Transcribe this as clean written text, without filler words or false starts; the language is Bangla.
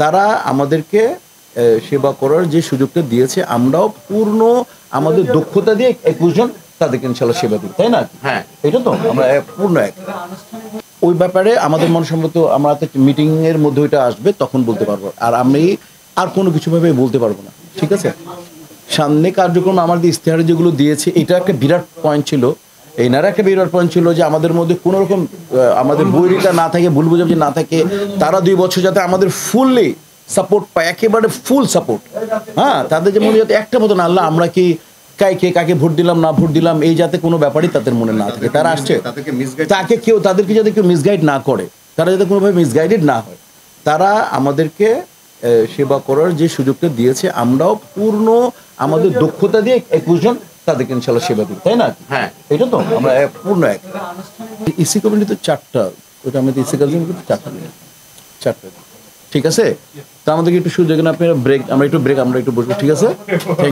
তারা আমাদেরকে সেবা করার যে সুযোগটা দিয়েছে, আমরাও পূর্ণ আমাদের দক্ষতা দিয়ে 21 জন তাদেরকে ইনশাল্লাহ সেবা দিই, তাই না? হ্যাঁ, এটা তো আমরা পূর্ণ এক। ওই ব্যাপারে আমাদের মনসম্মত আমরা মিটিং এর মধ্যে ওইটা আসবে, তখন বলতে পারবো। আর আমি আর কোনো কিছু ভাবে বলতে পারবো না, ঠিক আছে? সামনে কার্যক্রম আমাদের ইশতেহারে যেগুলো দিয়েছে, এটা একটা বিরাট পয়েন্ট ছিল। এনারা একটা বিরাট পয়েন্ট ছিল যে আমাদের মধ্যে কোনো রকম আমাদের বৈরিতা না থাকে, ভুল বুঝাবুঝি না থাকে। তারা 2 বছর যাতে আমাদের ফুললি সাপোর্ট পায়, একেবারে ফুল সাপোর্ট। হ্যাঁ, তাদের যে মনে যাতে একটা মতো না, আল্লাহ আমরা কি কাকে ভোট দিলাম না ভোট দিলাম এই যাতে কোনো ব্যাপারই তাদের মনে না থাকে। তারা আসছে তাদেরকে যাতে কেউ মিসগাইড না করে, তারা যাতে কোনোভাবে মিসগাইডেড না হয়। তারা আমাদেরকে সেবা করার যে সুযোগটা দিয়েছে, আমরাও পূর্ণ আমাদের দক্ষতা দিয়ে 21 জন তাদেরকে ইনশাল্লাহ সেবা দিই, তাই না? হ্যাঁ, এটা তো আমরা পূর্ণ এক। ইসি কমিটি তো 4টা, ওটা আমাদের ইসি কাউন্সিল 4টা, ঠিক আছে? তা আমাদেরকে একটু সুযোগ, আপনারা ব্রেক, আমরা একটু বসবো, ঠিক আছে?